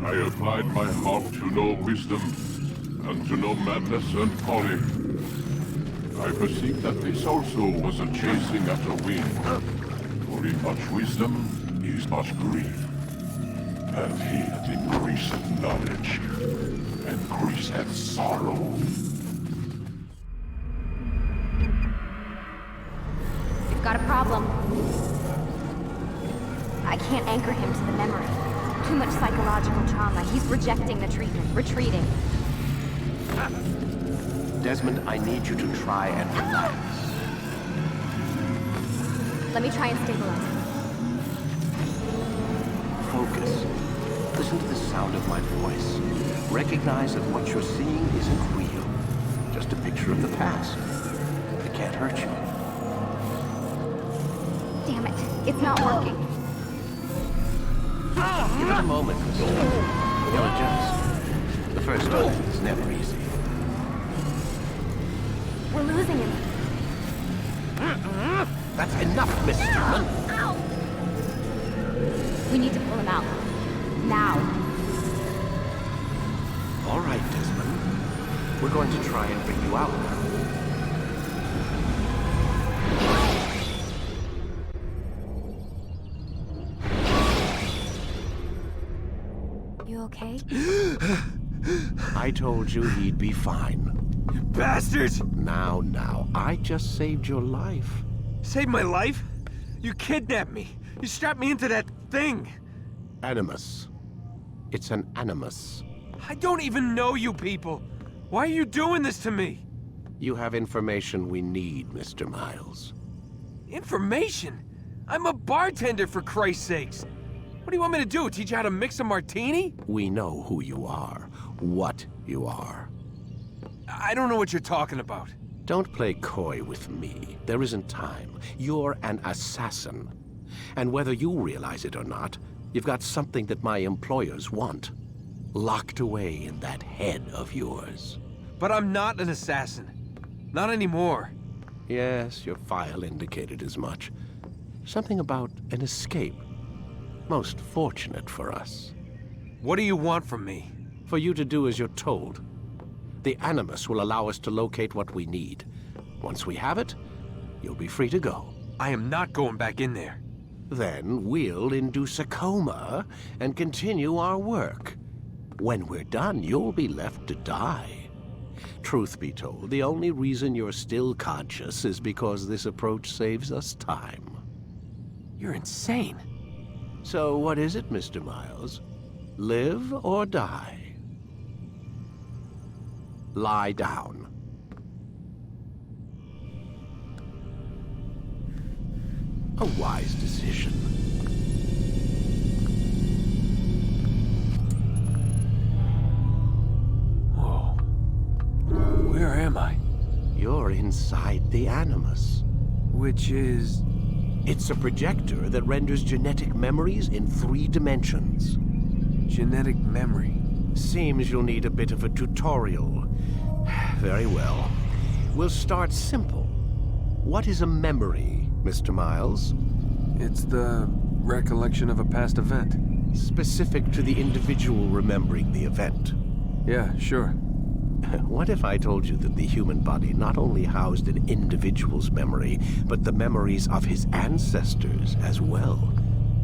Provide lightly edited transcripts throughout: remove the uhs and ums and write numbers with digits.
I applied my heart to know wisdom, and to know madness and folly. I perceived that this also was a chasing after wind. For in much wisdom is much grief. And he that increaseth knowledge, increaseth sorrow. We've got a problem. I can't anchor him to the memory. Too much psychological trauma. He's rejecting the treatment, retreating. Desmond, I need you to try and relax. Let me try and stabilize him. Focus. Listen to the sound of my voice. Recognize that what you're seeing isn't real. Just a picture of the past. It can't hurt you. Damn it. It's not working. Give it a moment, Christine. You'll adjust. The first time is never easy. We're losing him. That's enough, Miss Sherman. Ow! We need to pull him out. Now. All right, Desmond. We're going to try and bring you out now. You okay? I told you he'd be fine. Bastards! Now, I just saved your life. Saved my life? You kidnapped me. You strapped me into that thing. Animus. It's an animus. I don't even know you people. Why are you doing this to me? You have information we need, Mr. Miles. Information? I'm a bartender, for Christ's sakes. What do you want me to do? Teach you how to mix a martini? We know who you are, what you are. I don't know what you're talking about. Don't play coy with me. There isn't time. You're an assassin. And whether you realize it or not, you've got something that my employers want. Locked away in that head of yours. But I'm not an assassin. Not anymore. Yes, your file indicated as much. Something about an escape. Most fortunate for us. What do you want from me? For you to do as you're told. The Animus will allow us to locate what we need. Once we have it, you'll be free to go. I am not going back in there. Then we'll induce a coma and continue our work. When we're done, you'll be left to die. Truth be told, the only reason you're still conscious is because this approach saves us time. You're insane. So what is it, Mr. Miles? Live or die? Lie down. A wise decision. Whoa. Where am I? You're inside the Animus. Which is... It's a projector that renders genetic memories in 3 dimensions. genetic memory. Seems you'll need a bit of a tutorial. Very well. We'll start simple. What is a memory, Mr. Miles? It's the recollection of a past event. Specific to the individual remembering the event. Yeah, sure. What if I told you that the human body not only housed an individual's memory, but the memories of his ancestors as well?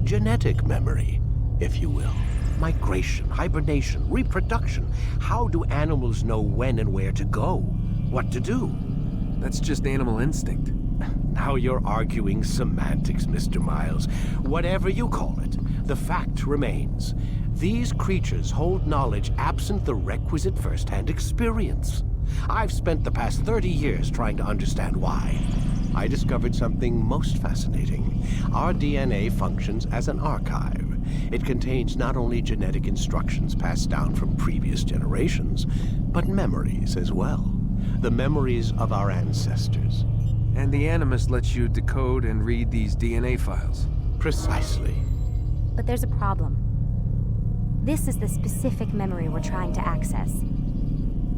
Genetic memory, if you will. Migration, hibernation, reproduction. How do animals know when and where to go? What to do? That's just animal instinct. Now you're arguing semantics, Mr. Miles. Whatever you call it, the fact remains. These creatures hold knowledge absent the requisite first-hand experience. I've spent the past 30 years trying to understand why. I discovered something most fascinating. Our DNA functions as an archive. It contains not only genetic instructions passed down from previous generations, but memories as well. The memories of our ancestors. And the Animus lets you decode and read these DNA files. Precisely. But there's a problem. This is the specific memory we're trying to access.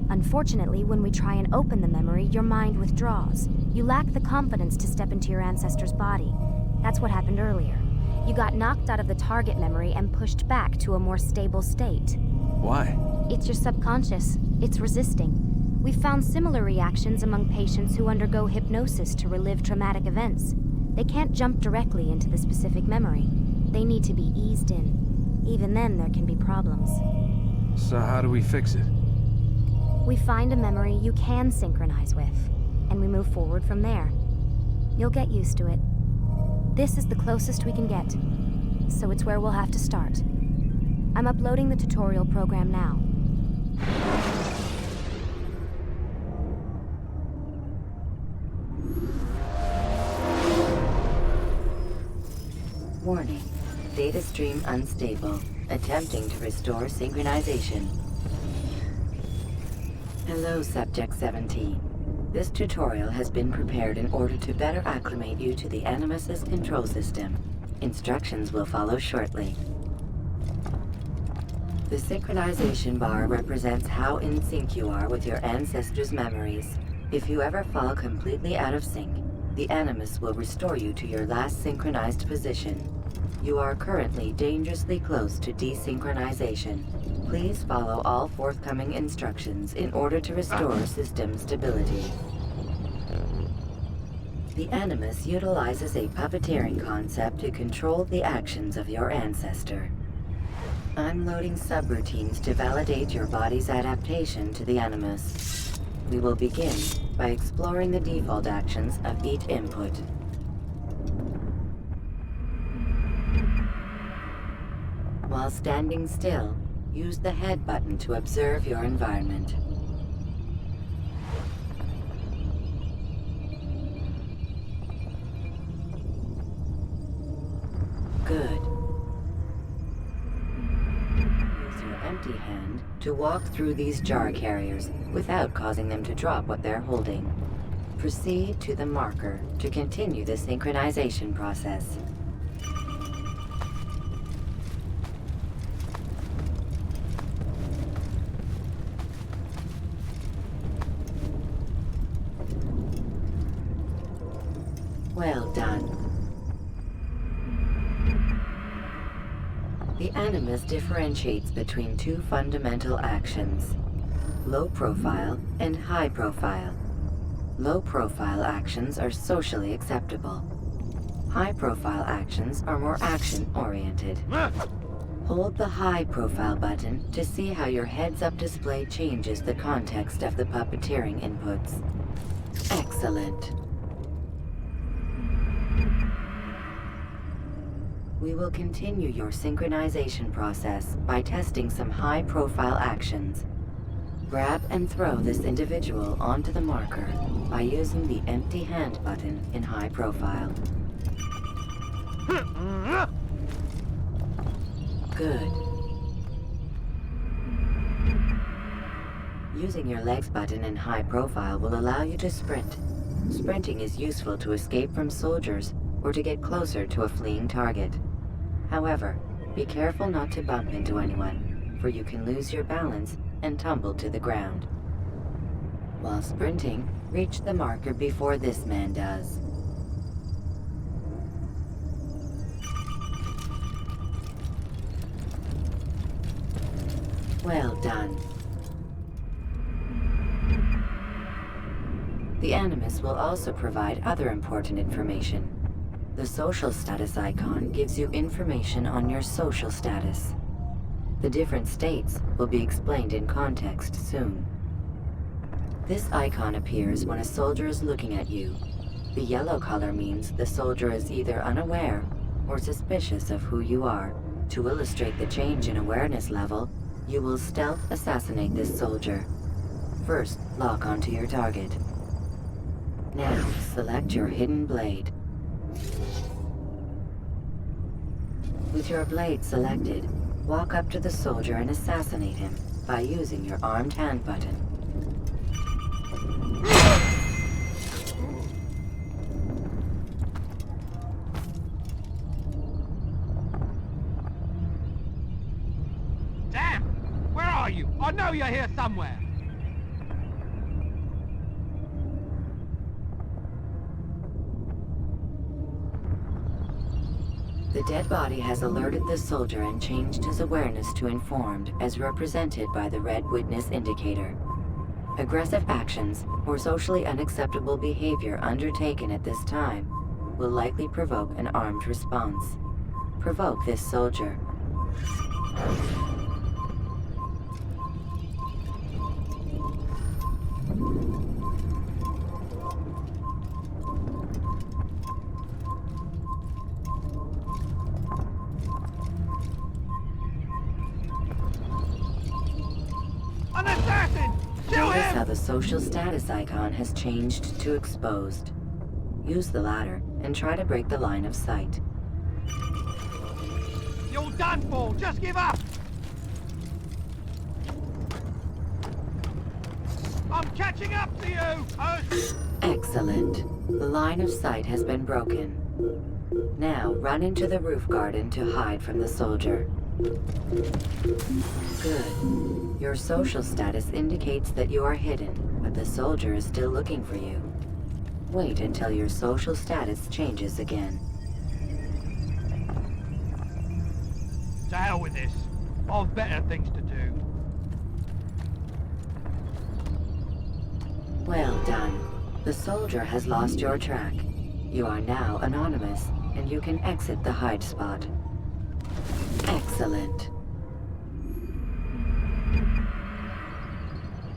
Unfortunately, when we try and open the memory, your mind withdraws. You lack the confidence to step into your ancestor's body. That's what happened earlier. You got knocked out of the target memory and pushed back to a more stable state. Why? It's your subconscious. It's resisting. We've found similar reactions among patients who undergo hypnosis to relive traumatic events. They can't jump directly into the specific memory. They need to be eased in. Even then, there can be problems. So how do we fix it? We find a memory you can synchronize with, and we move forward from there. You'll get used to it. This is the closest we can get, so it's where we'll have to start. I'm uploading the tutorial program now. Warning. Data stream unstable. Attempting to restore synchronization. Hello, Subject 17. This tutorial has been prepared in order to better acclimate you to the Animus's control system. Instructions will follow shortly. The synchronization bar represents how in sync you are with your ancestors' memories. If you ever fall completely out of sync, the Animus will restore you to your last synchronized position. You are currently dangerously close to desynchronization. Please follow all forthcoming instructions in order to restore system stability. The Animus utilizes a puppeteering concept to control the actions of your ancestor. I'm loading subroutines to validate your body's adaptation to the Animus. We will begin by exploring the default actions of each input. While standing still, use the head button to observe your environment. Good. Use your empty hand to walk through these jar carriers without causing them to drop what they're holding. Proceed to the marker to continue the synchronization process. Well done. The Animus differentiates between two fundamental actions: low profile and high profile. Low profile actions are socially acceptable. High profile actions are more action-oriented. Hold the high profile button to see how your heads-up display changes the context of the puppeteering inputs. Excellent. We will continue your synchronization process by testing some high-profile actions. Grab and throw this individual onto the marker by using the empty hand button in high profile. Good. Using your legs button in high profile will allow you to sprint. Sprinting is useful to escape from soldiers or to get closer to a fleeing target. However, be careful not to bump into anyone, for you can lose your balance and tumble to the ground. While sprinting, reach the marker before this man does. Well done. The Animus will also provide other important information. The social status icon gives you information on your social status. The different states will be explained in context soon. This icon appears when a soldier is looking at you. The yellow color means the soldier is either unaware or suspicious of who you are. To illustrate the change in awareness level, you will stealth assassinate this soldier. First, lock onto your target. Now, select your hidden blade. With your blade selected, walk up to the soldier and assassinate him by using your armed hand button. Damn! Where are you? I know you're here somewhere! The dead body has alerted the soldier and changed his awareness to informed, as represented by the red witness indicator. Aggressive actions or socially unacceptable behavior undertaken at this time will likely provoke an armed response. Provoke this soldier. An assassin! Shoot Notice him! how the social status icon has changed to exposed. Use the ladder and try to break the line of sight. You're done for! Just give up! I'm catching up to you! Excellent. The line of sight has been broken. Now run into the roof garden to hide from the soldier. Good. Your social status indicates that you are hidden, but the soldier is still looking for you. Wait until your social status changes again. To hell with this. I've better things to do. Well done. The soldier has lost your track. You are now anonymous, and you can exit the hide spot. Excellent.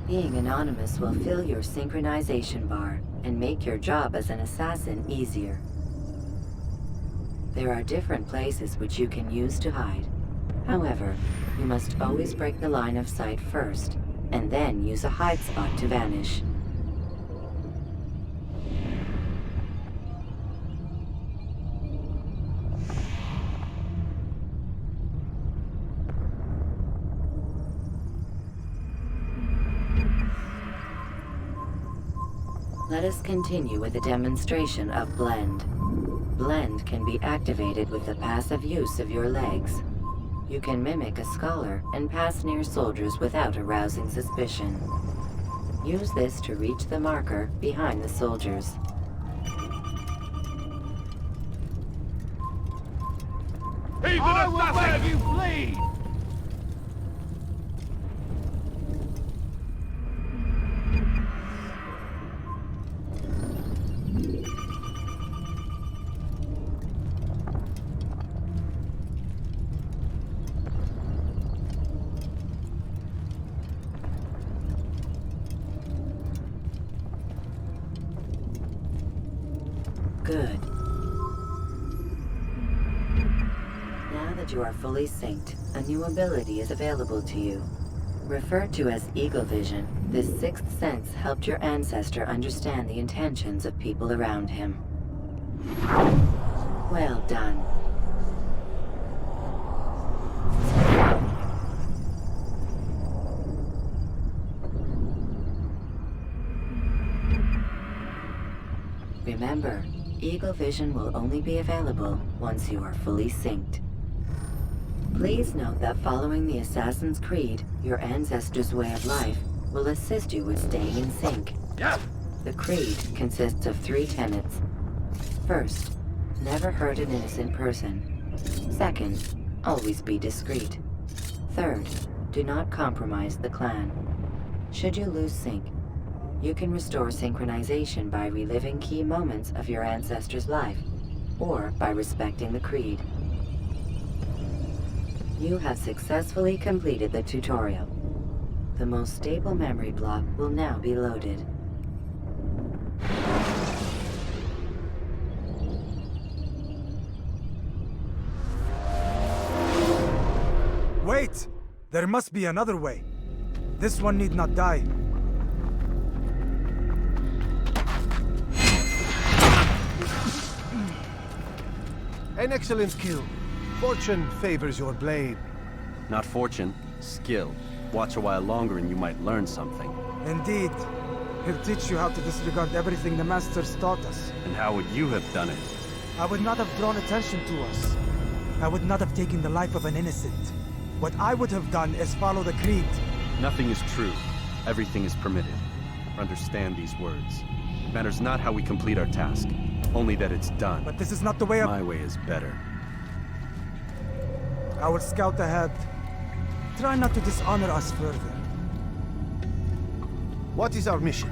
Being anonymous will fill your synchronization bar and make your job as an assassin easier. There are different places which you can use to hide. However, you must always break the line of sight first, and then use a hide spot to vanish. Let us continue with a demonstration of Blend. Blend can be activated with the passive use of your legs. You can mimic a scholar and pass near soldiers without arousing suspicion. Use this to reach the marker behind the soldiers. I will make you bleed! Good. Now that you are fully synced, a new ability is available to you. Referred to as Eagle Vision, this sixth sense helped your ancestor understand the intentions of people around him. Well done. Remember, Eagle Vision will only be available once you are fully synced. Please note that following the Assassin's Creed, your ancestors' way of life will assist you with staying in sync. Yeah. The Creed consists of 3 tenets. First, never hurt an innocent person. Second, always be discreet. Third, do not compromise the clan. Should you lose sync, you can restore synchronization by reliving key moments of your ancestor's life, or by respecting the Creed. You have successfully completed the tutorial. The most stable memory block will now be loaded. Wait! There must be another way. This one need not die. An excellent skill. Fortune favors your blade. Not fortune, skill. Watch a while longer and you might learn something. Indeed. He'll teach you how to disregard everything the Masters taught us. And how would you have done it? I would not have drawn attention to us. I would not have taken the life of an innocent. What I would have done is follow the Creed. Nothing is true. Everything is permitted. Understand these words. It matters not how we complete our task, only that it's done. But this is not the way of... My way is better. I will scout ahead. Try not to dishonor us further. What is our mission?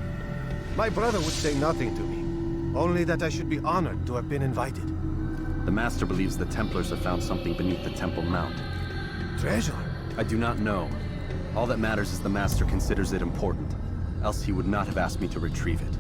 My brother would say nothing to me. Only that I should be honored to have been invited. The Master believes the Templars have found something beneath the Temple Mount. Treasure? I do not know. All that matters is the Master considers it important. Else he would not have asked me to retrieve it.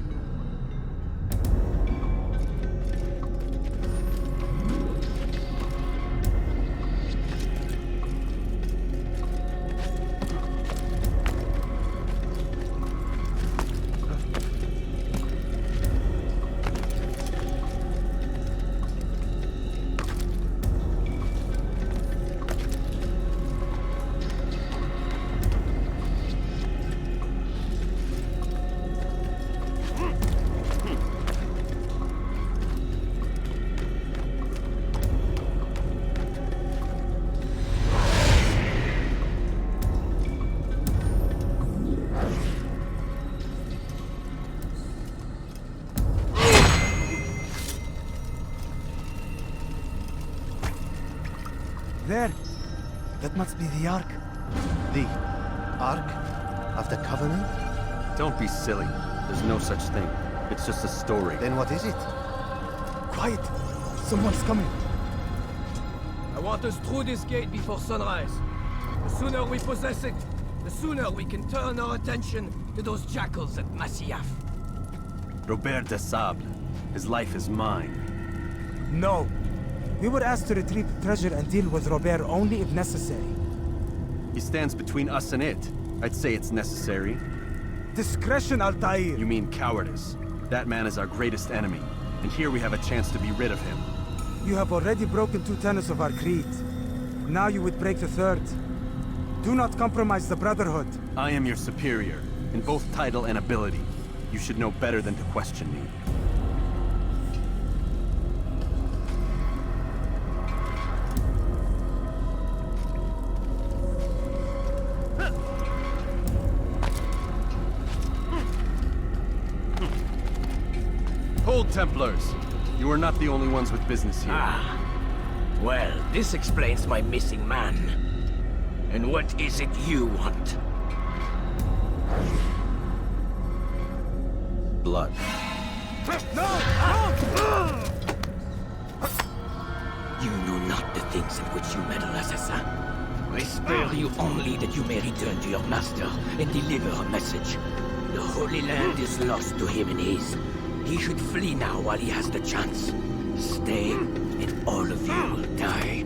There! That must be the Ark. The Ark of the Covenant? Don't be silly. There's no such thing. It's just a story. Then what is it? Quiet! Someone's coming. I want us through this gate before sunrise. The sooner we possess it, the sooner we can turn our attention to those jackals at Masyaf. Robert de Sable. His life is mine. No! We were asked to retrieve the treasure and deal with Robert only if necessary. He stands between us and it. I'd say it's necessary. Discretion, Altair! You mean cowardice. That man is our greatest enemy, and here we have a chance to be rid of him. You have already broken 2 tenets of our creed. Now you would break the 3rd. Do not compromise the Brotherhood. I am your superior, in both title and ability. You should know better than to question me. Hold, Templars! You are not the only ones with business here. Ah. Well, this explains my missing man. And what is it you want? Blood. You know not the things in which you meddle, assassin. I spare you only that you may return to your master and deliver a message. The Holy Land is lost to him and his. He should flee now while he has the chance. Stay, and all of you will die.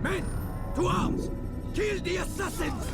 Men, to arms! Kill the assassins!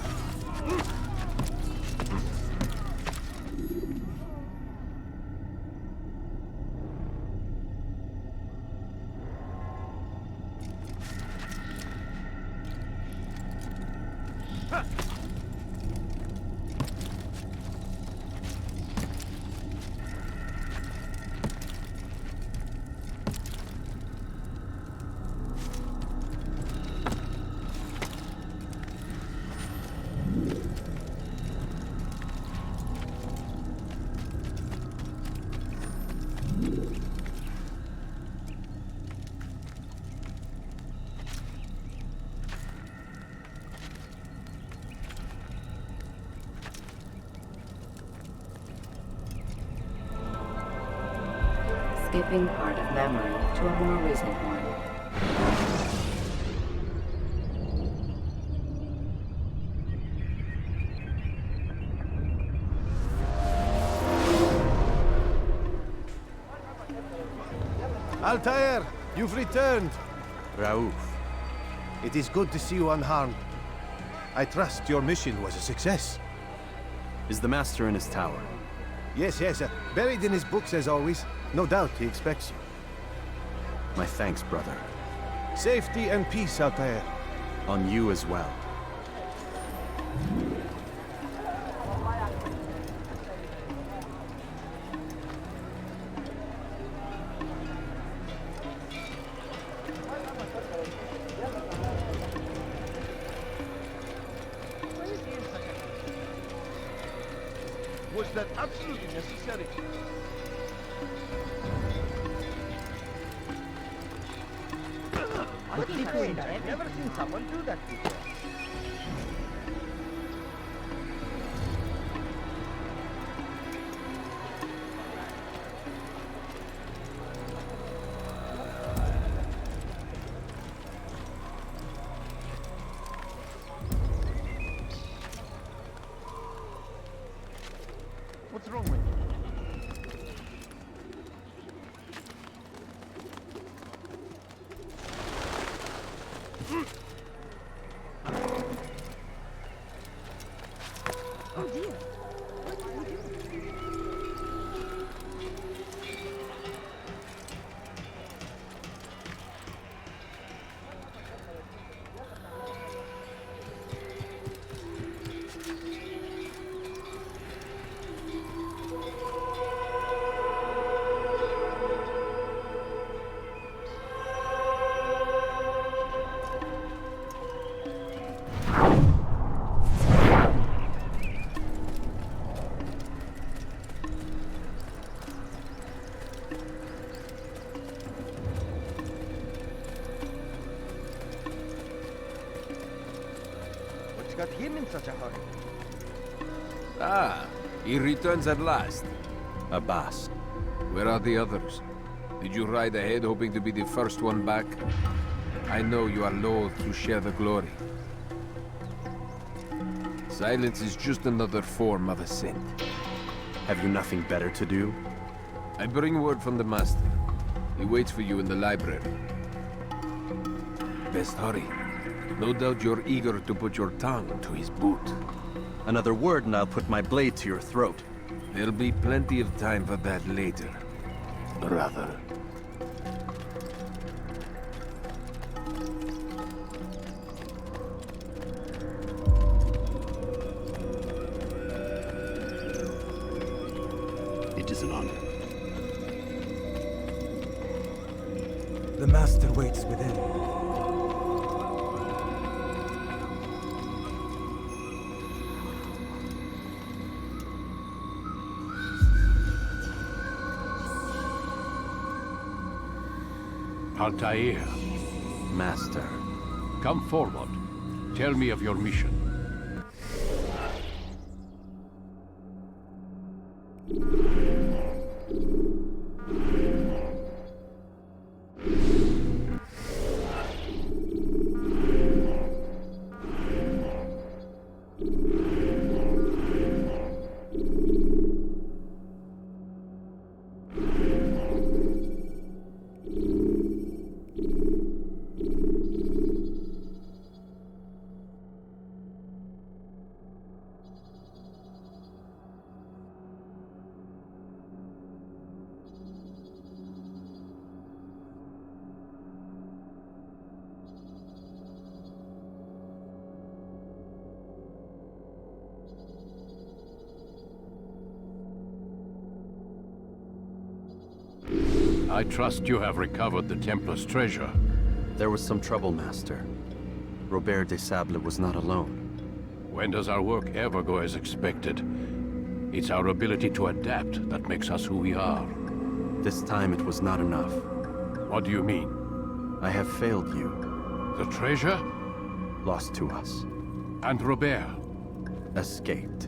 Skipping part of memory to a more recent one. Altair, you've returned. Raouf. It is good to see you unharmed. I trust your mission was a success. Is the Master in his tower? Yes, buried in his books as always. No doubt he expects you. My thanks, brother. Safety and peace, Altair. On you as well. that absolutely necessary? I keep saying that. I've never seen someone do that before. What's wrong with you? Oh dear. What are you doing? What's got him in such a hurry? Ah, he returns at last. Abbas. Where are the others? Did you ride ahead hoping to be the first one back? I know you are loath to share the glory. Silence is just another form of assent. Have you nothing better to do? I bring word from the Master. He waits for you in the library. Best hurry. No doubt you're eager to put your tongue to his boot. Another word and I'll put my blade to your throat. There'll be plenty of time for that later, brother. It is an honor. The Master waits within. Altair, Master. come forward. Tell me of your mission. I trust you have recovered the Templar's treasure. There was some trouble, Master. Robert de Sable was not alone. When does our work ever go as expected? It's our ability to adapt that makes us who we are. This time it was not enough. What do you mean? I have failed you. The treasure? Lost to us. And Robert? Escaped.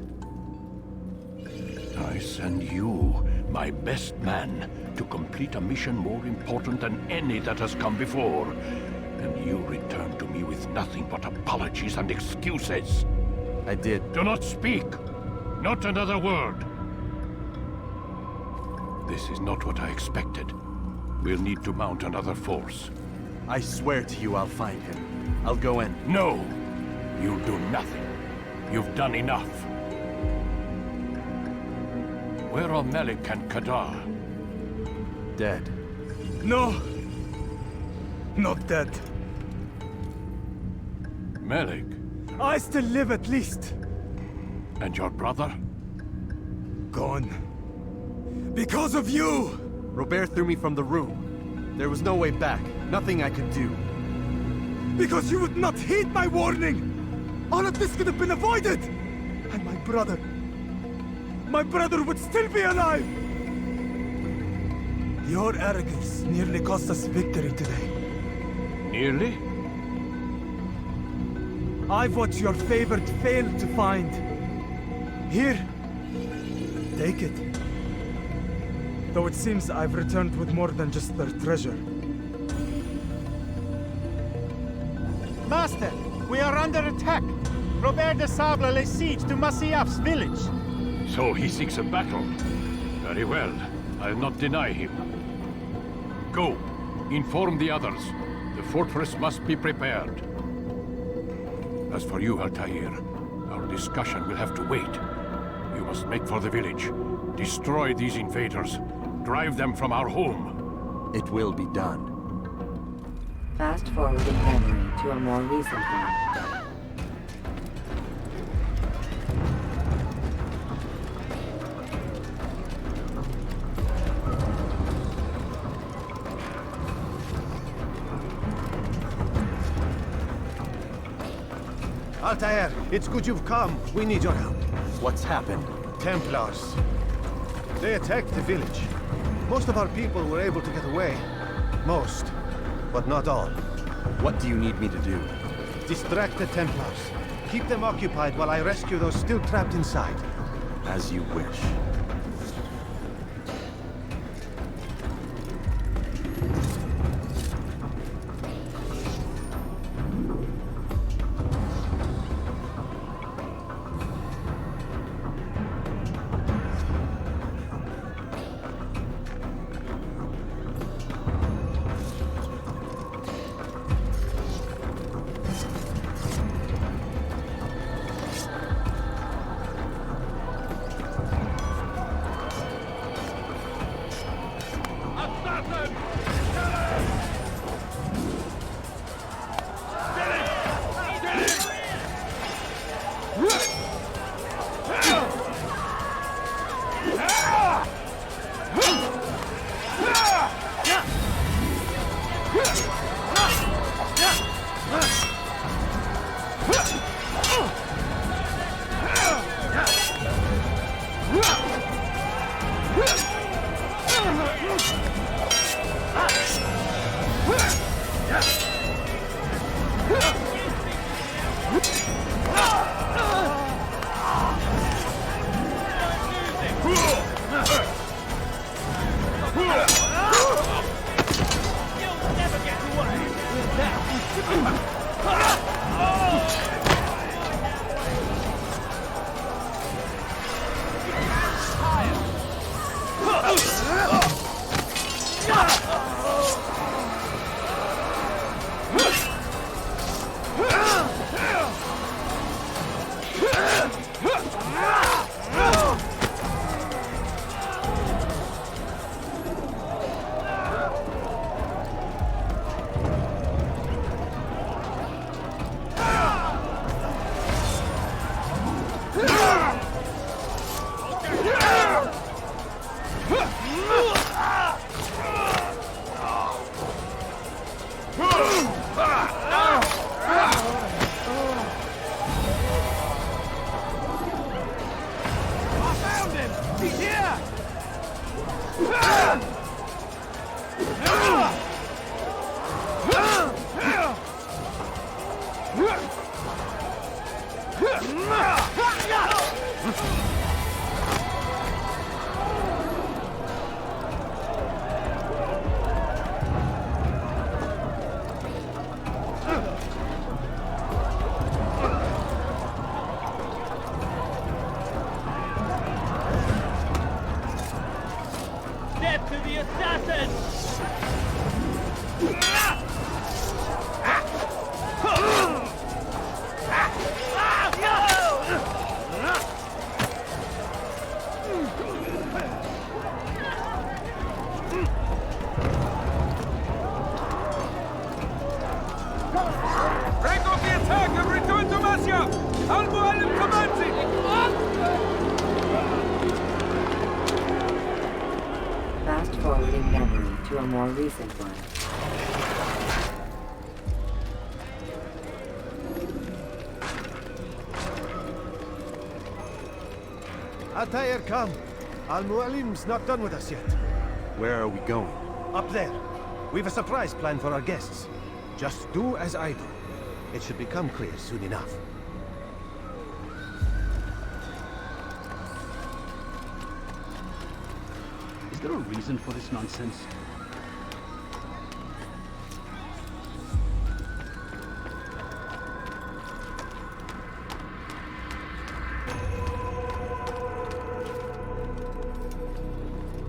I send you, my best man, to complete a mission more important than any that has come before. And you return to me with nothing but apologies and excuses. I did. Do not speak! Not another word! This is not what I expected. We'll need to mount another force. I swear to you I'll find him. I'll go in. No! You'll do nothing. You've done enough. Where are Melik and Kadar? Dead. No! Not dead. Melik? I still live at least. And your brother? Gone. Because of you! Robert threw me from the room. There was no way back. Nothing I could do. Because you would not heed my warning! All of this could have been avoided! And my brother... my brother would still be alive! Your arrogance nearly cost us victory today. Nearly? I've watched your favorite fail to find. Here, take it. Though it seems I've returned with more than just their treasure. Master, we are under attack. Robert de Sable lays siege to Masyaf's village. So he seeks a battle. Very well. I'll not deny him. Go. Inform the others. The fortress must be prepared. As for you, Altair, our discussion will have to wait. You must make for the village. Destroy these invaders. Drive them from our home. It will be done. Fast forward in memory to a more recent one. Altair, it's good you've come. We need your help. What's happened? Templars. They attacked the village. Most of our people were able to get away. Most, but not all. What do you need me to do? Distract the Templars. Keep them occupied while I rescue those still trapped inside. As you wish. Fast forward in memory to a more recent one. Altair, come. Al-Mualim's not done with us yet. Where are we going? Up there. We've a surprise planned for our guests. Just do as I do. It should become clear soon enough. Is there a reason for this nonsense?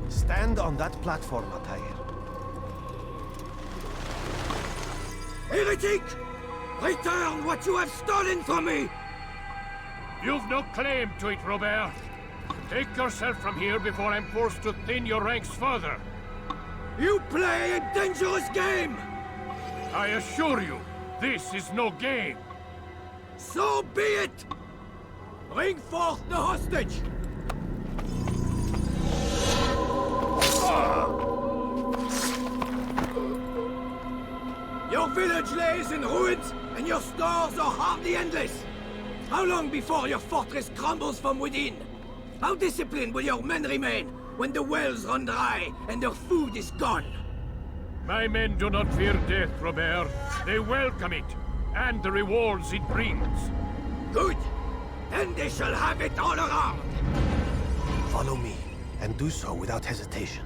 Stand on that platform, Altair. Heretic! Return what you have stolen from me! You've no claim to it, Robert. Take yourself from here before I'm forced to thin your ranks further. You play a dangerous game! I assure you, this is no game. So be it! Bring forth the hostage! Your village lays in ruins, and your stores are hardly endless. How long before your fortress crumbles from within? How disciplined will your men remain when the wells run dry and their food is gone? My men do not fear death, Robert. They welcome it, and the rewards it brings. Good. Then they shall have it all around. Follow me, and do so without hesitation.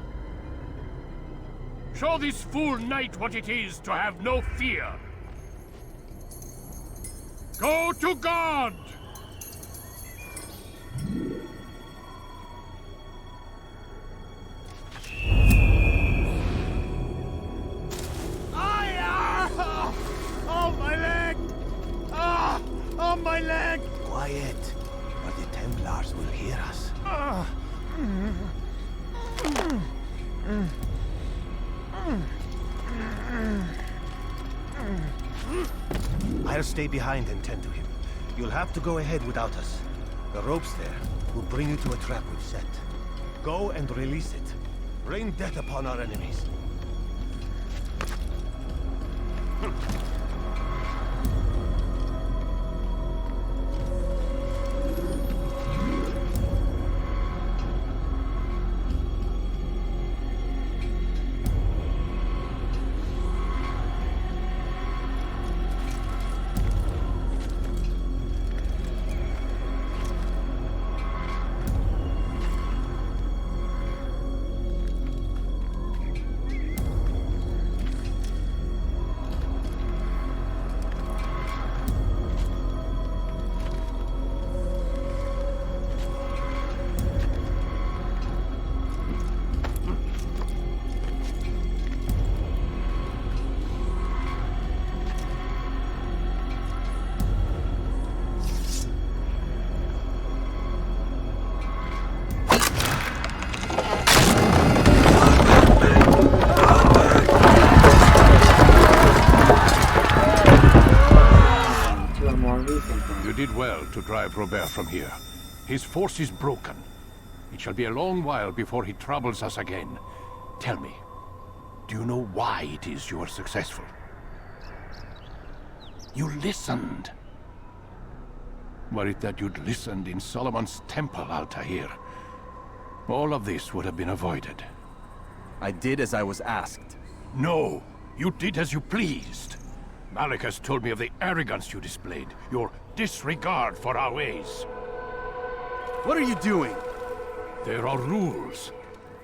Show this fool knight what it is to have no fear. Go to God! Oh, my leg! Ah! Oh, my leg! Quiet, or the Templars will hear us. I'll stay behind and tend to him. You'll have to go ahead without us. The ropes there will bring you to a trap we've set. Go and release it. Rain death upon our enemies. To drive Robert from here. His force is broken. It shall be a long while before he troubles us again. Tell me, do you know why it is you are successful? You listened. Were it that you'd listened in Solomon's temple, Altair, all of this would have been avoided. I did as I was asked. No, you did as you pleased. Malik has told me of the arrogance you displayed, your disregard for our ways. What are you doing? There are rules.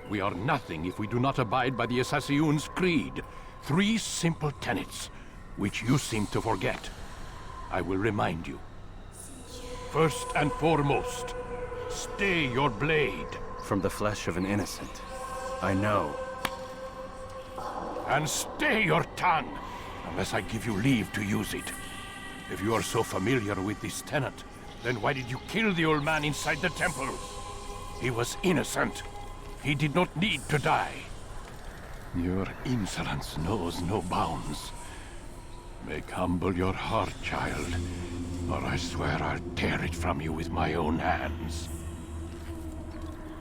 We are nothing if we do not abide by the Assassin's creed. 3 simple tenets, which you seem to forget. I will remind you. First and foremost, stay your blade. From the flesh of an innocent. I know. And stay your tongue, unless I give you leave to use it. If you are so familiar with this tenet, then why did you kill the old man inside the temple? He was innocent. He did not need to die. Your insolence knows no bounds. Make humble your heart, child, or I swear I'll tear it from you with my own hands.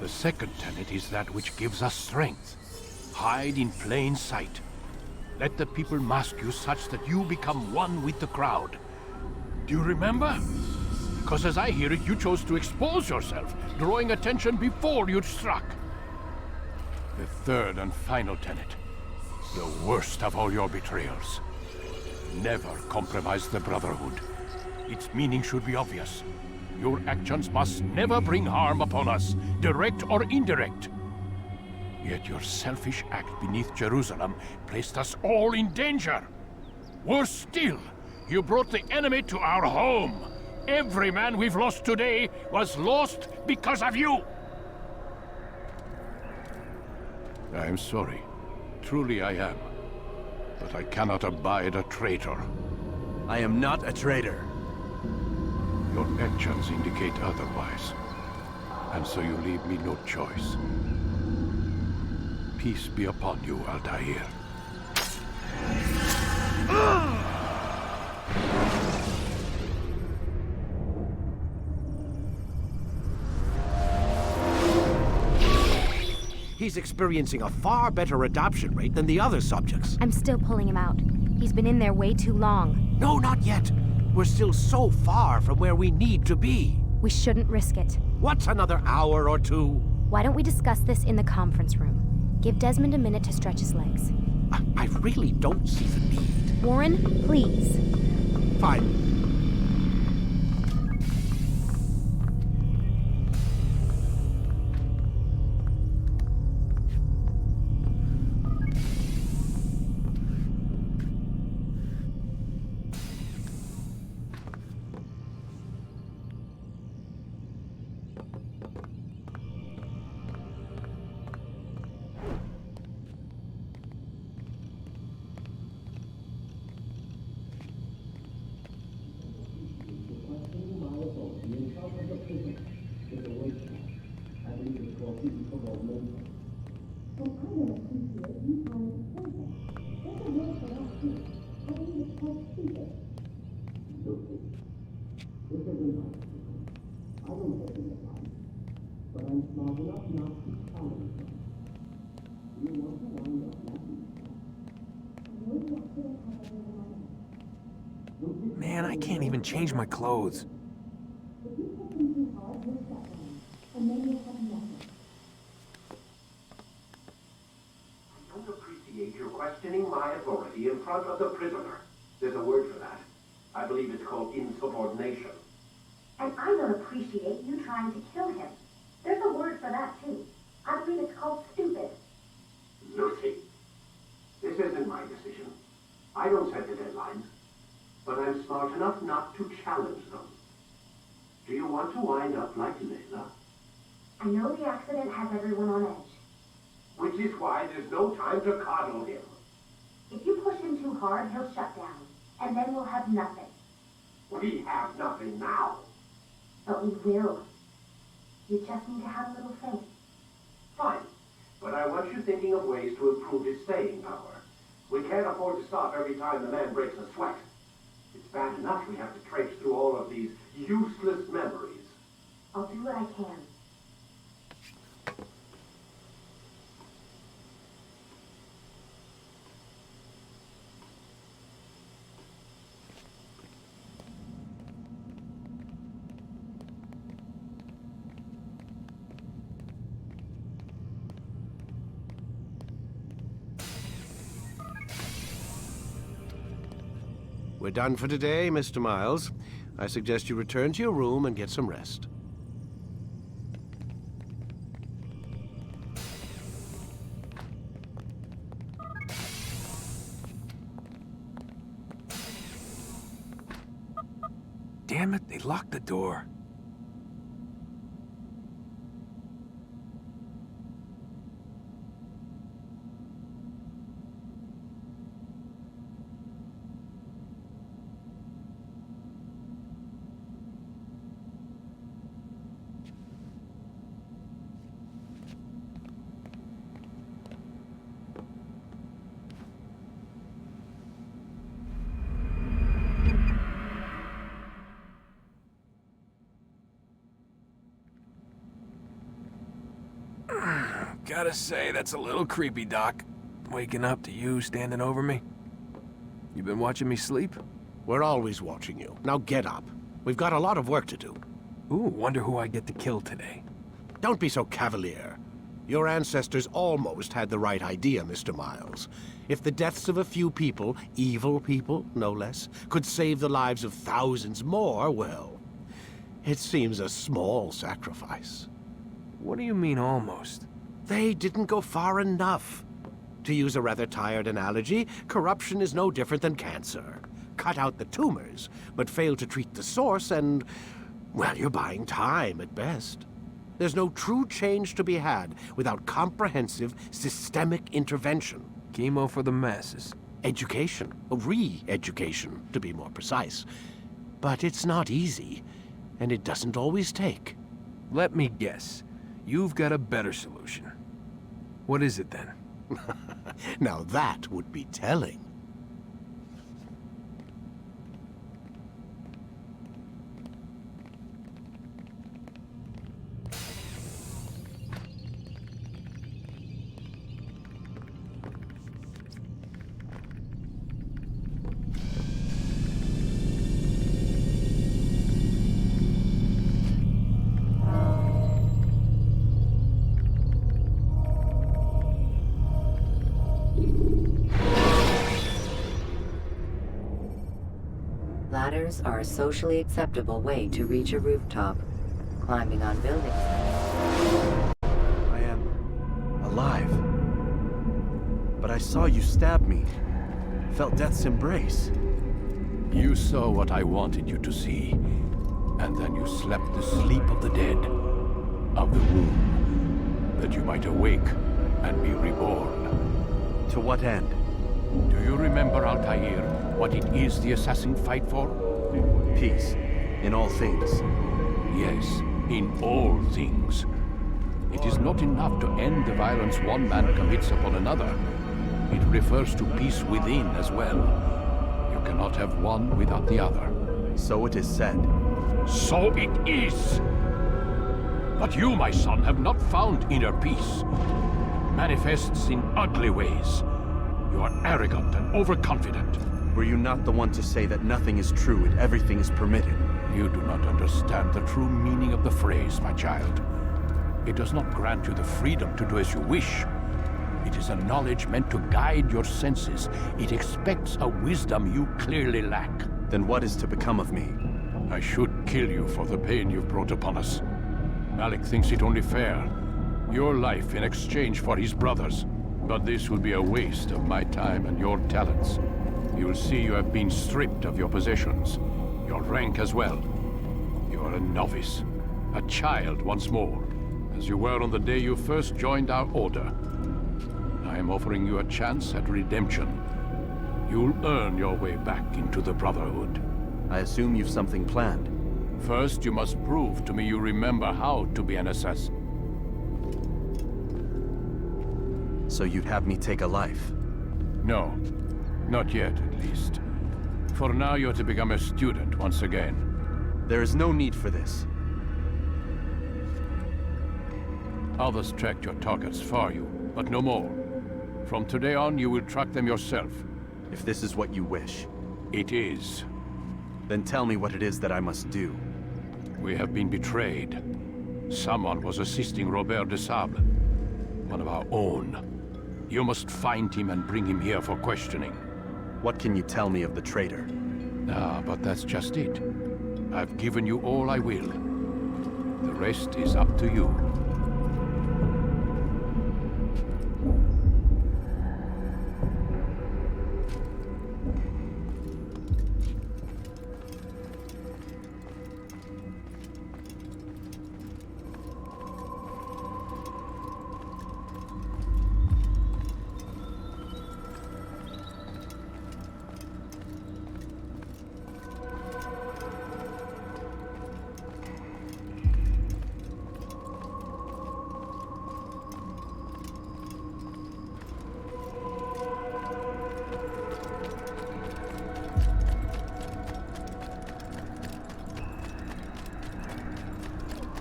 The second tenet is that which gives us strength. Hide in plain sight. Let the people mask you such that you become one with the crowd. Do you remember? 'Cause as I hear it, you chose to expose yourself, drawing attention before you'd struck. The third and final tenet. The worst of all your betrayals. Never compromise the Brotherhood. Its meaning should be obvious. Your actions must never bring harm upon us, direct or indirect. Yet your selfish act beneath Jerusalem placed us all in danger. Worse still, you brought the enemy to our home. Every man we've lost today was lost because of you. I am sorry. Truly I am. But I cannot abide a traitor. I am not a traitor. Your actions indicate otherwise. And so you leave me no choice. Peace be upon you, Altair. He's experiencing a far better adoption rate than the other subjects. I'm still pulling him out. He's been in there way too long. No, not yet. We're still so far from where we need to be. We shouldn't risk it. What's another hour or two? Why don't we discuss this in the conference room? Give Desmond a minute to stretch his legs. I really don't see the need. Warren, please. Fine. Man, I can't even change my clothes. I don't appreciate your questioning my authority in front of the prisoner. There's a word for that. I believe it's called insubordination. And I don't appreciate you trying to kill him. There's a word for that, too. I believe it's called stupid. Lucy, this isn't my decision. I don't set the deadlines. But I'm smart enough not to challenge them. Do you want to wind up like Layla? I know the accident has everyone on edge. Which is why there's no time to coddle him. If you push him too hard, he'll shut down. And then we'll have nothing. We have nothing now. But we will. You just need to have a little faith. Fine. But I want you thinking of ways to improve his staying power. We can't afford to stop every time the man breaks a sweat. It's bad enough we have to traipse through all of these useless memories. I'll do what I can. We're done for today, Mr. Miles. I suggest you return to your room and get some rest. Damn it, they locked the door. Gotta say, that's a little creepy, Doc. Waking up to you standing over me. You been watching me sleep? We're always watching you. Now get up. We've got a lot of work to do. Ooh, wonder who I get to kill today. Don't be so cavalier. Your ancestors almost had the right idea, Mr. Miles. If the deaths of a few people, evil people, no less, could save the lives of thousands more, well, it seems a small sacrifice. What do you mean, almost? They didn't go far enough. To use a rather tired analogy, corruption is no different than cancer. Cut out the tumors, but fail to treat the source and, well, you're buying time at best. There's no true change to be had without comprehensive, systemic intervention. Chemo for the masses. Education. Re-education, to be more precise. But it's not easy, and it doesn't always take. Let me guess. You've got a better solution. What is it, then? Now that would be telling. Ladders are a socially acceptable way to reach a rooftop. Climbing on buildings. I am alive. But I saw you stab me. Felt death's embrace. You saw what I wanted you to see. And then you slept the sleep of the dead. Of the womb. That you might awake and be reborn. To what end? Do you remember, Altair, what it is the assassin fight for? Peace. In all things. Yes, in all things. It is not enough to end the violence one man commits upon another. It refers to peace within as well. You cannot have one without the other. So it is said. So it is! But you, my son, have not found inner peace. It manifests in ugly ways. You are arrogant and overconfident. Were you not the one to say that nothing is true and everything is permitted? You do not understand the true meaning of the phrase, my child. It does not grant you the freedom to do as you wish. It is a knowledge meant to guide your senses. It expects a wisdom you clearly lack. Then what is to become of me? I should kill you for the pain you've brought upon us. Malik thinks it only fair. Your life in exchange for his brother's. But this will be a waste of my time and your talents. You will see you have been stripped of your possessions, your rank as well. You are a novice, a child once more, as you were on the day you first joined our order. I am offering you a chance at redemption. You'll earn your way back into the Brotherhood. I assume you've something planned. First, you must prove to me you remember how to be an assassin. So you'd have me take a life? No. Not yet, at least. For now, you're to become a student once again. There is no need for this. Others tracked your targets for you, but no more. From today on, you will track them yourself. If this is what you wish. It is. Then tell me what it is that I must do. We have been betrayed. Someone was assisting Robert de Sable, one of our own. You must find him and bring him here for questioning. What can you tell me of the traitor? Ah, but that's just it. I've given you all I will. The rest is up to you.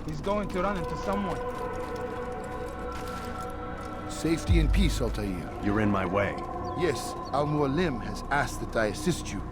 He's going to run into someone. Safety and peace, Altair. You're in my way. Yes, Al-Mualim has asked that I assist you.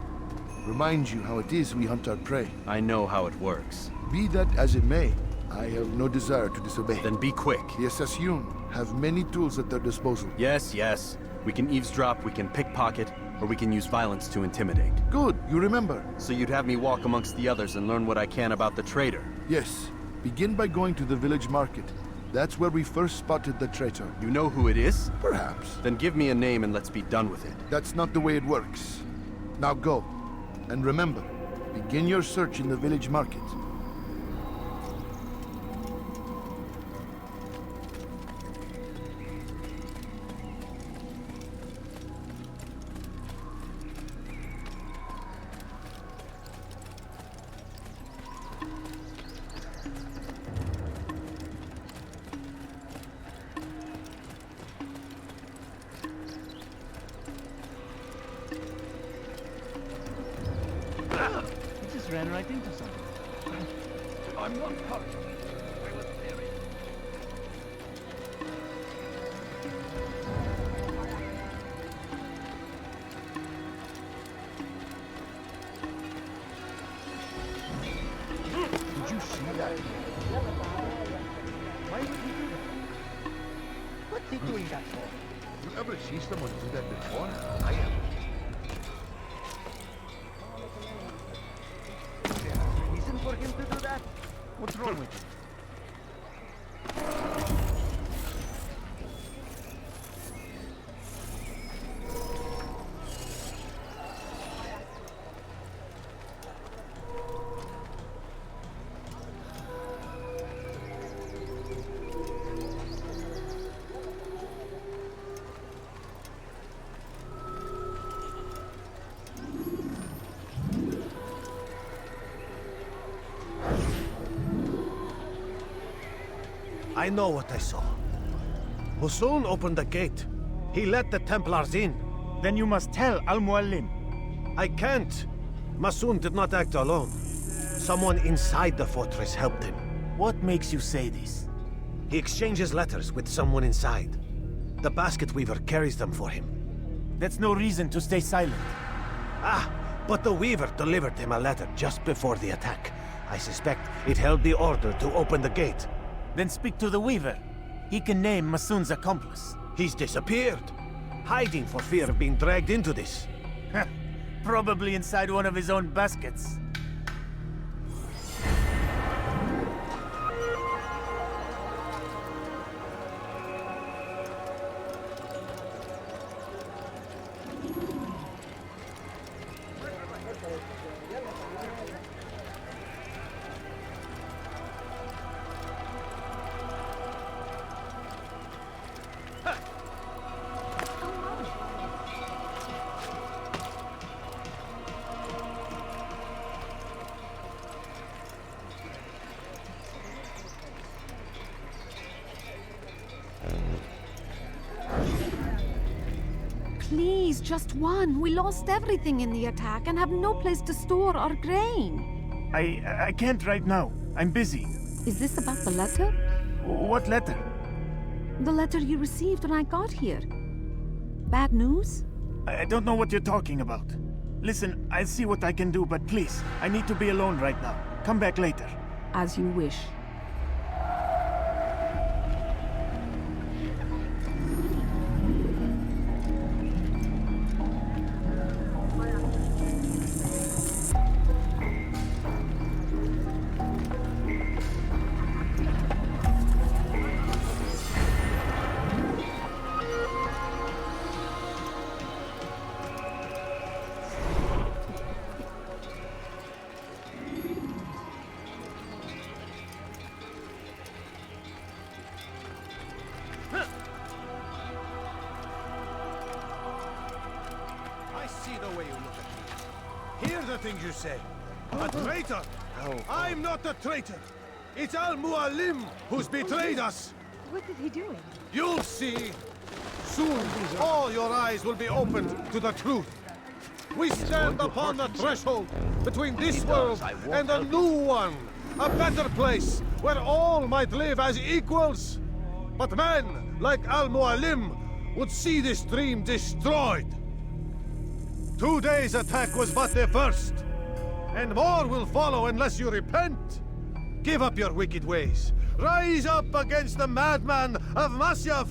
Remind you how it is we hunt our prey. I know how it works. Be that as it may, I have no desire to disobey. Then be quick. The Assassin have many tools at their disposal. Yes, yes. We can eavesdrop, we can pickpocket, or we can use violence to intimidate. Good, you remember. So you'd have me walk amongst the others and learn what I can about the traitor? Yes. Begin by going to the village market. That's where we first spotted the traitor. You know who it is? Perhaps. Then give me a name and let's be done with it. That's not the way it works. Now go. And remember, begin your search in the village market. He just ran right into something. I'm not hurt. I was very... Did you see that? Why would he do that? What's he doing that for? You ever see someone do that before? I have. Reason for him to do that? What's wrong with him? I know what I saw. Hussein opened the gate. He let the Templars in. Then you must tell Al-Mualim. I can't. Masoon did not act alone. Someone inside the fortress helped him. What makes you say this? He exchanges letters with someone inside. The basket weaver carries them for him. That's no reason to stay silent. Ah, but the weaver delivered him a letter just before the attack. I suspect it held the order to open the gate. Then speak to the weaver. He can name Masoon's accomplice. He's disappeared, hiding for fear of being dragged into this. Probably inside one of his own baskets. Please, just one. We lost everything in the attack and have no place to store our grain. I can't right now. I'm busy. Is this about the letter? What letter? The letter you received when I got here. Bad news? I don't know what you're talking about. Listen, I'll see what I can do, but please, I need to be alone right now. Come back later. As you wish. I see the way you look at me. Hear the things you say. A traitor! I'm not a traitor! It's Al-Mualim who's betrayed us! What is he doing? You'll see! Soon, all your eyes will be opened to the truth. We stand upon the threshold between this world and a new one. A better place where all might live as equals. But men like Al-Mualim would see this dream destroyed. Today's attack was but the first. And more will follow unless you repent. Give up your wicked ways. Rise up against the madman of Masyaf.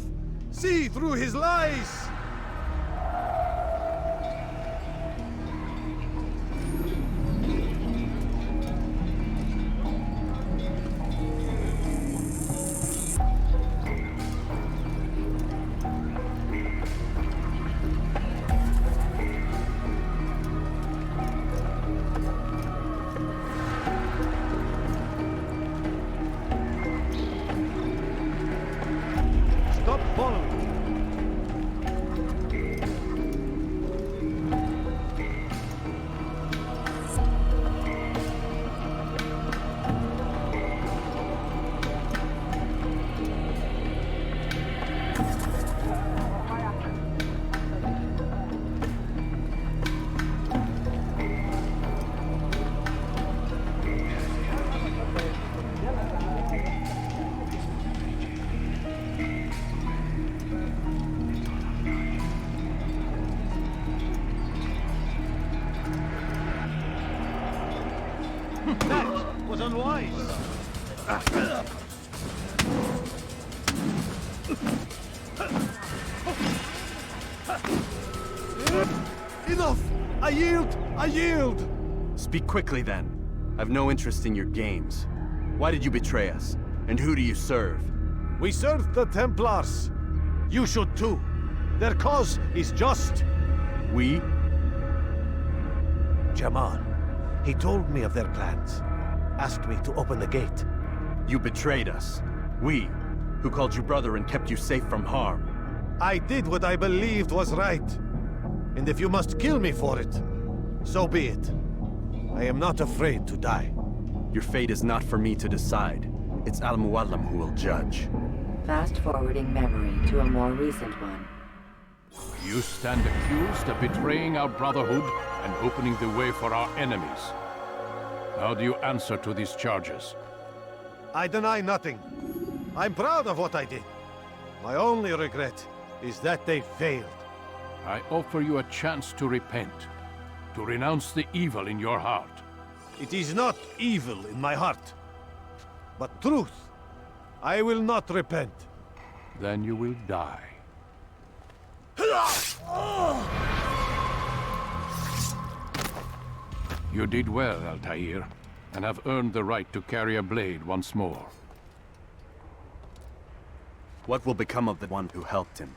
See through his lies. That was unwise. Enough! I yield! I yield! Speak quickly, then. I've no interest in your games. Why did you betray us? And who do you serve? We serve the Templars. You should too. Their cause is just. We? Jamal. He told me of their plans. Asked me to open the gate. You betrayed us. We, who called you brother and kept you safe from harm. I did what I believed was right. And if you must kill me for it, so be it. I am not afraid to die. Your fate is not for me to decide. It's Al-Muallim who will judge. Fast-forwarding memory to a more recent one. You stand accused of betraying our Brotherhood and opening the way for our enemies. How do you answer to these charges? I deny nothing. I'm proud of what I did. My only regret is that they failed. I offer you a chance to repent, to renounce the evil in your heart. It is not evil in my heart, but truth. I will not repent. Then you will die. You did well, Altair, and have earned the right to carry a blade once more. What will become of the one who helped him?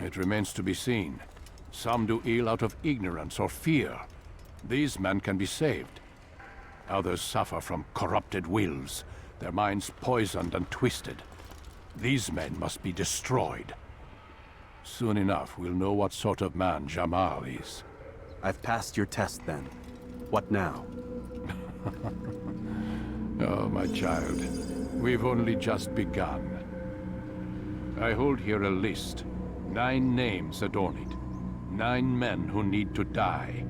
It remains to be seen. Some do ill out of ignorance or fear. These men can be saved. Others suffer from corrupted wills, their minds poisoned and twisted. These men must be destroyed. Soon enough, we'll know what sort of man Jamal is. I've passed your test, then. What now? Oh, my child. We've only just begun. I hold here a list. 9 names adorn it. 9 men who need to die.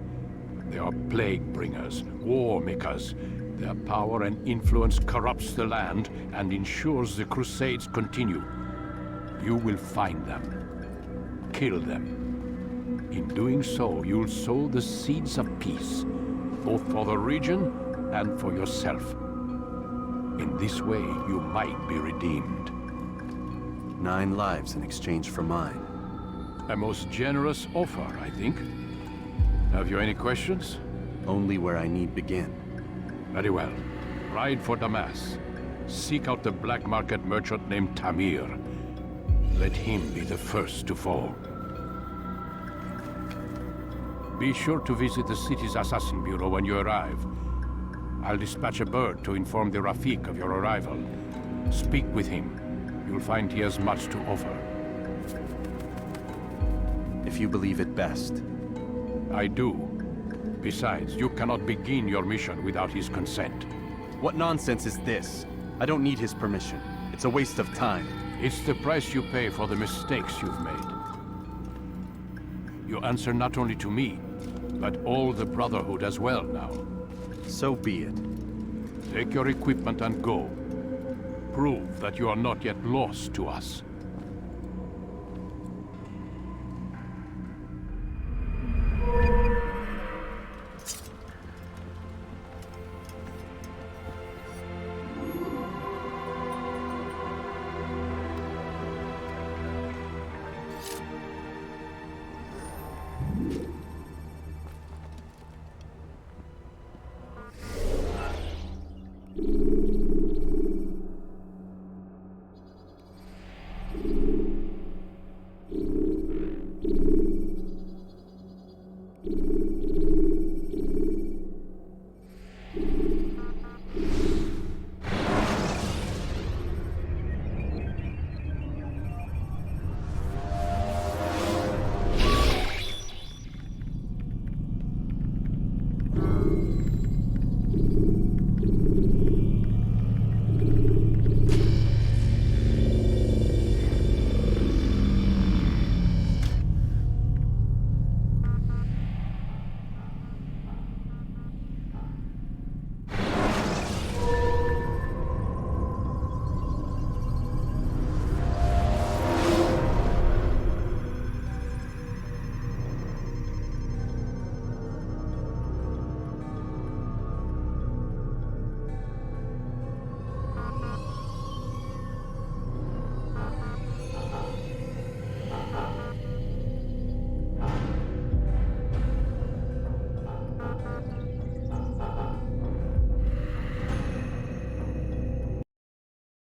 They are plague bringers, war makers. Their power and influence corrupts the land and ensures the Crusades continue. You will find them. Kill them. In doing so, you'll sow the seeds of peace, both for the region and for yourself. In this way, you might be redeemed. 9 lives in exchange for mine. A most generous offer, I think. Have you any questions? Only where I need begin. Very well. Ride for Damas. Seek out the black market merchant named Tamir. Let him be the first to fall. Be sure to visit the city's assassin bureau when you arrive. I'll dispatch a bird to inform the Rafik of your arrival. Speak with him. You'll find he has much to offer. If you believe it best. I do. Besides, you cannot begin your mission without his consent. What nonsense is this? I don't need his permission. It's a waste of time. It's the price you pay for the mistakes you've made. You answer not only to me, but all the Brotherhood as well now. So be it. Take your equipment and go. Prove that you are not yet lost to us.